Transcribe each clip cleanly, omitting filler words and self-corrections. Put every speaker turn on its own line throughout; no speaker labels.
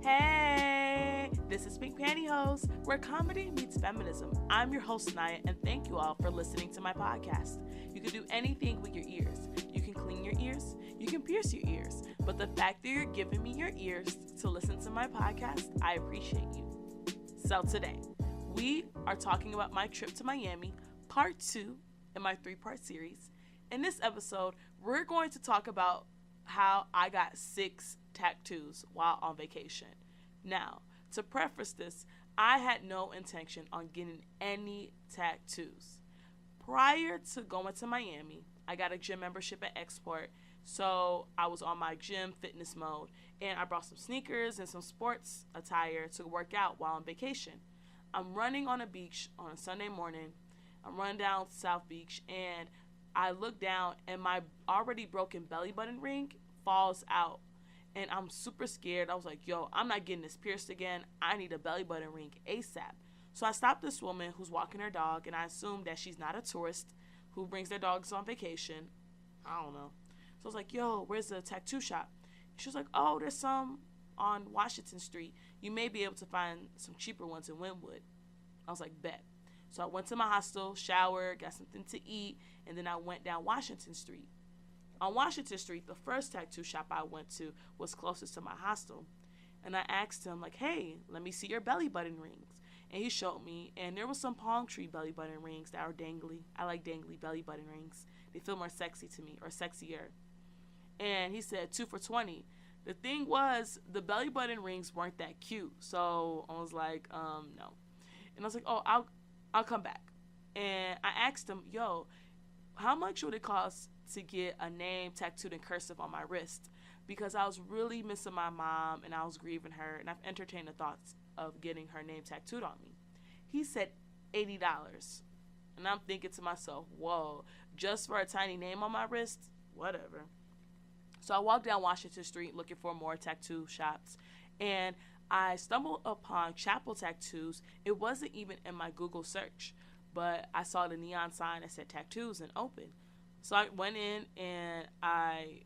Hey, this is Pink Pantyhose, where comedy meets feminism. I'm your host, Naya, and thank you all for listening to my podcast. You can do anything with your ears. You can clean your ears, you can pierce your ears, but the fact that you're giving me your ears to listen to my podcast, I appreciate you. So today, we are talking about my trip to Miami, part 2 in my 3-part series. In this episode, we're going to talk about how I got 6 tattoos while on vacation. Now, to preface this, I had no intention on getting any tattoos. Prior to going to Miami, I got a gym membership at Export, so I was on my gym fitness mode, and I brought some sneakers and some sports attire to work out while on vacation. I'm running on a beach on a Sunday morning. I'm running down South Beach, and I look down, and my already broken belly button ring falls out. And I'm super scared. I was like, yo, I'm not getting this pierced again. I need a belly button ring ASAP. So I stopped this woman who's walking her dog, and I assumed that she's not a tourist who brings their dogs on vacation. I don't know. So I was like, yo, where's the tattoo shop? She was like, oh, there's some on Washington Street. You may be able to find some cheaper ones in Wynwood. I was like, bet. So I went to my hostel, showered, got something to eat, and then I went down Washington Street. On Washington Street, the first tattoo shop I went to was closest to my hostel. And I asked him, like, hey, let me see your belly button rings. And he showed me, and there was some palm tree belly button rings that are dangly. I like dangly belly button rings. They feel more sexy to me, or sexier. And he said 2 for $20. The thing was, the belly button rings weren't that cute. So I was like, no. And I was like, oh, I'll come back. And I asked him, yo, how much would it cost to get a name tattooed in cursive on my wrist? Because I was really missing my mom and I was grieving her, and I've entertained the thoughts of getting her name tattooed on me. He said $80. And I'm thinking to myself, whoa, just for a tiny name on my wrist? Whatever. So I walked down Washington Street looking for more tattoo shops, and I stumbled upon Chapel Tattoos. It wasn't even in my Google search, but I saw the neon sign that said tattoos and open. So I went in and I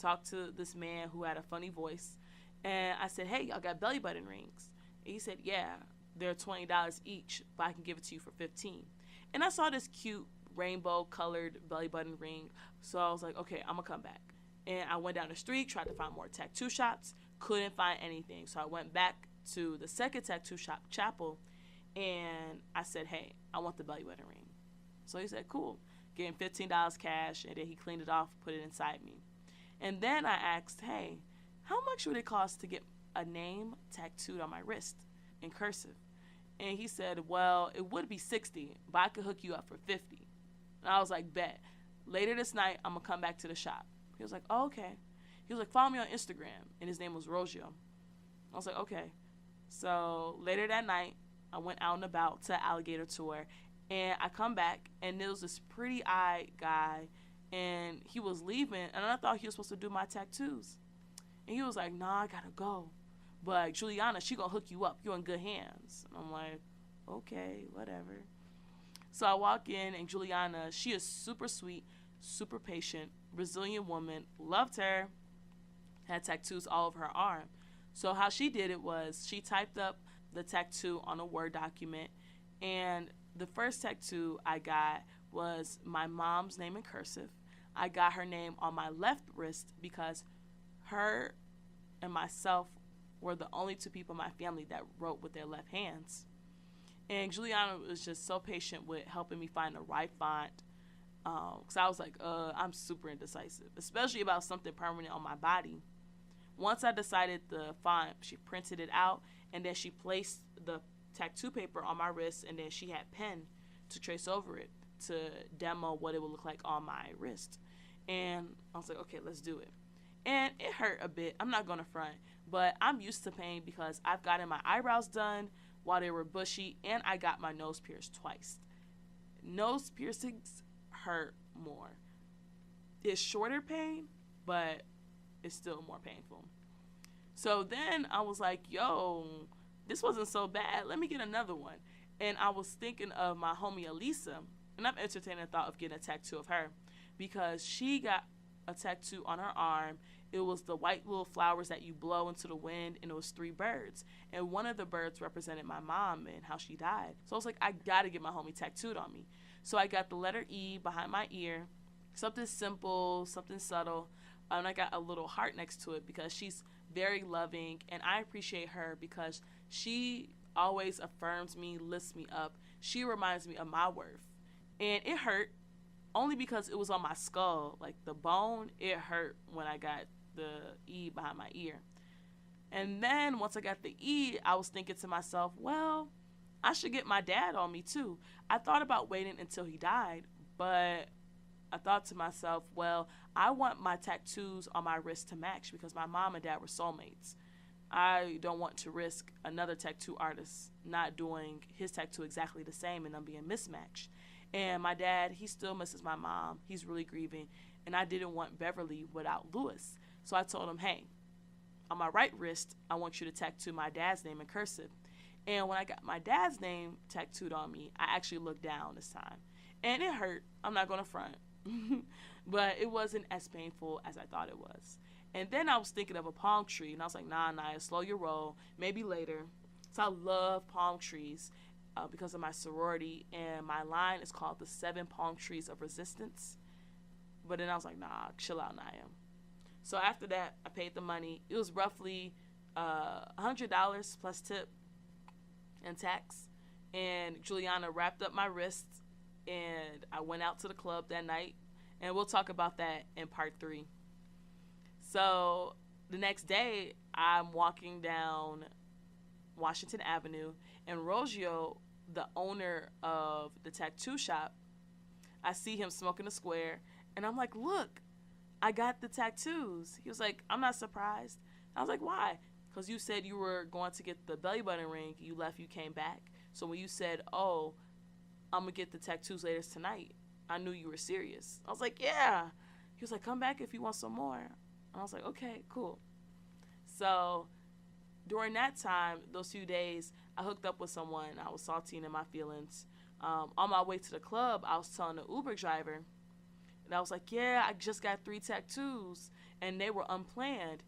talked to this man who had a funny voice, and I said, hey, y'all got belly button rings? And he said, yeah, they're $20 each, but I can give it to you for $15. And I saw this cute rainbow colored belly button ring, so I was like, okay, I'm gonna come back. And I went down the street, tried to find more tattoo shops, couldn't find anything. So I went back to the second tattoo shop, Chapel, and I said, hey, I want the belly button ring. So he said, cool. Gave him $15 cash, and then he cleaned it off, put it inside me. And then I asked, hey, how much would it cost to get a name tattooed on my wrist in cursive? And he said, well, it would be $60, but I could hook you up for $50. And I was like, bet. Later this night, I'm going to come back to the shop. He was like, oh, okay. He was like, follow me on Instagram, and his name was Rogio. I was like, okay. So later that night, I went out and about to Alligator Tour, and I come back, and there was this pretty-eyed guy, and he was leaving, and I thought he was supposed to do my tattoos. And he was like, nah, I gotta go. But Juliana, she gonna hook you up. You're in good hands. And I'm like, okay, whatever. So I walk in, and Juliana, she is super sweet, super patient, Brazilian woman. Loved her. Had tattoos all over her arm. So how she did it was she typed up the tattoo on a Word document, and the first tattoo I got was my mom's name in cursive. I got her name on my left wrist because her and myself were the only 2 people in my family that wrote with their left hands. And Juliana was just so patient with helping me find the right font. Because I was like, I'm super indecisive, especially about something permanent on my body. Once I decided the font, she printed it out, and then she placed the tattoo paper on my wrist, and then she had pen to trace over it to demo what it would look like on my wrist. And I was like, okay, let's do it. And it hurt a bit. I'm not going to front, but I'm used to pain because I've gotten my eyebrows done while they were bushy, and I got my nose pierced twice. Nose piercings hurt more. It's shorter pain, but it's still more painful. So then I was like, yo, this wasn't so bad. Let me get another one. And I was thinking of my homie Elisa, and I'm entertaining the thought of getting a tattoo of her because she got a tattoo on her arm, It was the white little flowers that you blow into the wind, and it was 3 birds. And one of the birds represented my mom and how she died. So I was like, I gotta get my homie tattooed on me. So I got the letter E behind my ear, something simple, something subtle. And I got a little heart next to it because she's very loving, and I appreciate her because she always affirms me, lifts me up. She reminds me of my worth. And it hurt only because it was on my skull, like the bone. It hurt when I got the E behind my ear. And then once I got the E, I was thinking to myself, well, I should get my dad on me too. I thought about waiting until he died, but I thought to myself, well, I want my tattoos on my wrist to match because my mom and dad were soulmates. I don't want to risk another tattoo artist not doing his tattoo exactly the same and them being mismatched. And my dad, he still misses my mom. He's really grieving. And I didn't want Beverly without Lewis. So I told him, hey, on my right wrist, I want you to tattoo my dad's name in cursive. And when I got my dad's name tattooed on me, I actually looked down this time. And it hurt. I'm not going to front. But it wasn't as painful as I thought it was. And then I was thinking of a palm tree, and I was like, nah, slow your roll, maybe later. So I love palm trees because of my sorority, and my line is called the 7 Palm Trees of Resistance. But then I was like, nah, chill out, Naya. So after that, I paid the money. It was roughly $100 plus tip and tax. And Juliana wrapped up my wrists, and I went out to the club that night. And we'll talk about that in part 3. So the next day, I'm walking down Washington Avenue, and Rogio, the owner of the tattoo shop, I see him smoking a square, and I'm like, look, I got the tattoos. He was like, I'm not surprised. I was like, why? Because you said you were going to get the belly button ring. You left, you came back. So when you said, oh, I'm going to get the tattoos later tonight, I knew you were serious. I was like, yeah. He was like, come back if you want some more. And I was like, okay, cool. So during that time, those few days, I hooked up with someone. I was saltine in my feelings. On my way to the club, I was telling the Uber driver, and I was like, yeah, I just got 3 tattoos, and they were unplanned.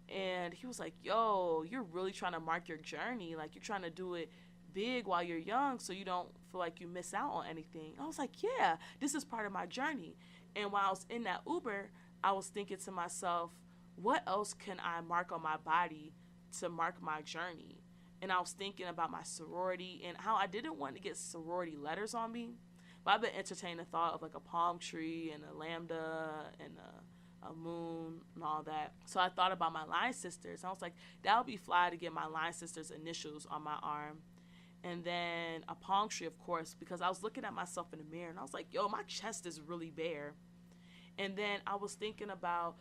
And he was like, yo, you're really trying to mark your journey. Like, you're trying to do it big while you're young so you don't feel like you miss out on anything. I was like, yeah, this is part of my journey. And while I was in that Uber, I was thinking to myself, what else can I mark on my body to mark my journey? And I was thinking about my sorority and how I didn't want to get sorority letters on me. But I've been entertaining the thought of like a palm tree and a lambda and a moon and all that. So I thought about my line sisters. I was like, that would be fly to get my line sisters' initials on my arm. And then a palm tree, of course, because I was looking at myself in the mirror and I was like, yo, my chest is really bare. And then I was thinking about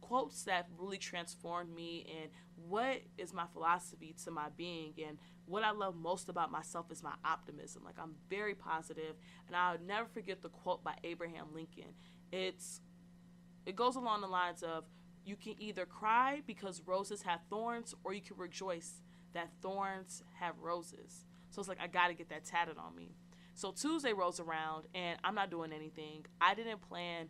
quotes that really transformed me and what is my philosophy to my being. And what I love most about myself is my optimism. Like, I'm very positive, and I'll never forget the quote by Abraham Lincoln. It goes along the lines of, you can either cry because roses have thorns, or you can rejoice that thorns have roses. So it's like, I got to get that tatted on me. So Tuesday rolls around, and I'm not doing anything. I didn't plan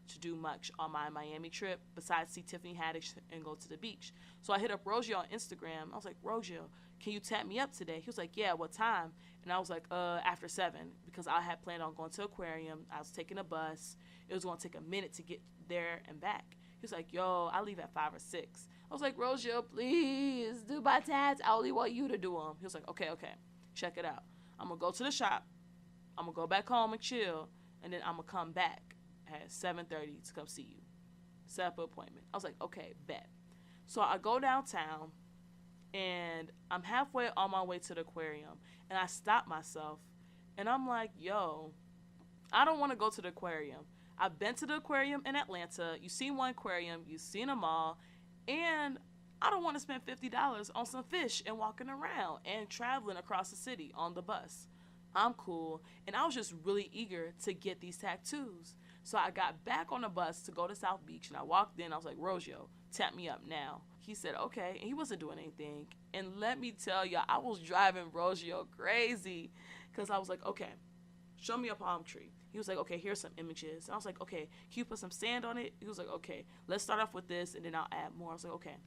to do much on my Miami trip besides see Tiffany Haddish and go to the beach. So I hit up Rogio on Instagram. I was like, Rogio, can you tap me up today? He was like, yeah, what time? And I was like, after 7, because I had planned on going to aquarium. I was taking a bus. It was going to take a minute to get there and back. He was like, yo, I leave at 5 or 6. I was like, Rogio, please do my tats. I only want you to do them. He was like, okay, check it out. I'm going to go to the shop. I'm going to go back home and chill, and then I'm going to come back at 7:30 to come see you. Set up an appointment. I was like, okay, bet. So I go downtown, and I'm halfway on my way to the aquarium, and I stop myself, and I'm like, yo, I don't want to go to the aquarium. I've been to the aquarium in Atlanta. You've seen one aquarium. You've seen them all. And I don't want to spend $50 on some fish and walking around and traveling across the city on the bus. I'm cool. And I was just really eager to get these tattoos. So I got back on the bus to go to South Beach, and I walked in. I was like, Rogio, tap me up now. He said, okay. And he wasn't doing anything. And let me tell y'all, I was driving Rogio crazy because I was like, okay, show me a palm tree. He was like, okay, here's some images. And I was like, okay, can you put some sand on it? He was like, okay, let's start off with this, and then I'll add more. I was like, okay.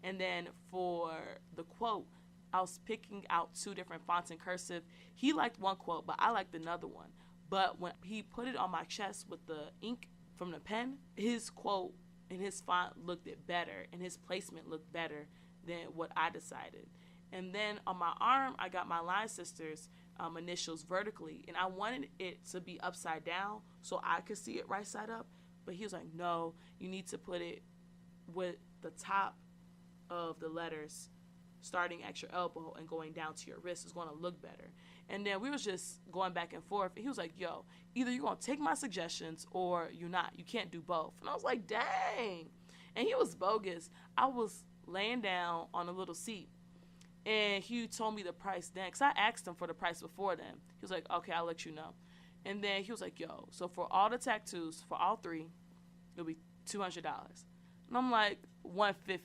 And then for the quote, I was picking out 2 different fonts in cursive. He liked one quote, but I liked another one. But when he put it on my chest with the ink from the pen, his quote and his font looked it better, and his placement looked better than what I decided. And then on my arm, I got my line sisters' initials vertically, and I wanted it to be upside down so I could see it right side up. But he was like, no, you need to put it with the top of the letters starting at your elbow and going down to your wrist is going to look better. And then we was just going back and forth. And he was like, yo, either you're going to take my suggestions or you're not. You can't do both. And I was like, dang. And he was bogus. I was laying down on a little seat, and he told me the price then, because I asked him for the price before then. He was like, okay, I'll let you know. And then he was like, yo, so for all the tattoos, for all 3, it'll be $200. And I'm like, $150.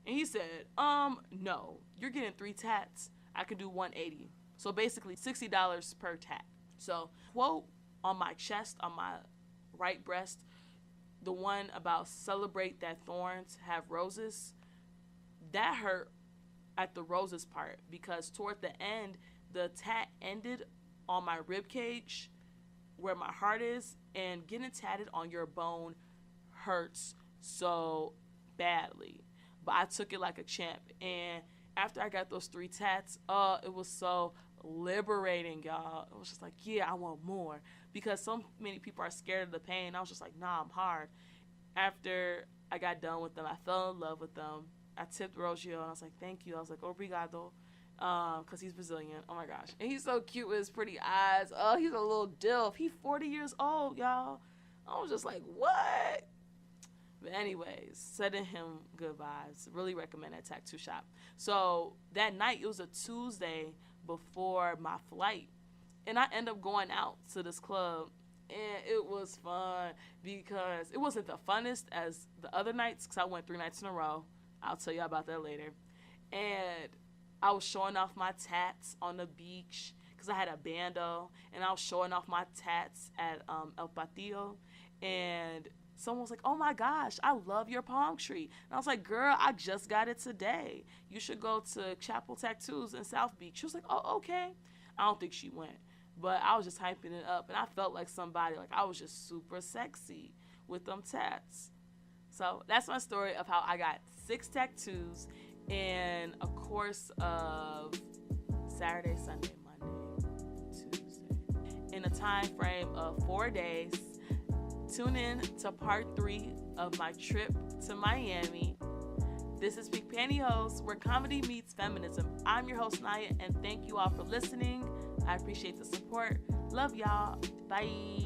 And he said, no, you're getting 3 tats. I can do $180. So basically $60 per tat. So quote on my chest, on my right breast, the one about celebrate that thorns have roses, that hurt at the roses part, because toward the end, the tat ended on my rib cage where my heart is, and getting tatted on your bone hurts so badly. But I took it like a champ, and after I got those 3 tats, it was so liberating, y'all. It was just like, yeah, I want more, because so many people are scared of the pain. I was just like, nah, I'm hard. After I got done with them, I fell in love with them. I tipped Rogio, and I was like, thank you. I was like, obrigado, because he's Brazilian. Oh, my gosh. And he's so cute with his pretty eyes. Oh, he's a little dilf. He's 40 years old, y'all. I was just like, what? But anyways, sending him good vibes. Really recommend that tattoo shop. So that night, it was a Tuesday before my flight, and I ended up going out to this club, and it was fun because it wasn't the funnest as the other nights, because I went 3 nights in a row. I'll tell you about that later. And I was showing off my tats on the beach because I had a bando, and I was showing off my tats at El Patio, and someone was like, oh my gosh, I love your palm tree. And I was like, girl, I just got it today. You should go to Chapel Tattoos in South Beach. She was like, oh, okay. I don't think she went, but I was just hyping it up, and I felt like somebody, like I was just super sexy with them tats. So that's my story of how I got 6 tattoos in a course of Saturday, Sunday, Monday, Tuesday, in a time frame of 4 days. Tune in to part 3 of my trip to Miami. This is Pink Pantyhose, where comedy meets feminism. I'm your host, Naya, and thank you all for listening. I appreciate the support. Love y'all. Bye.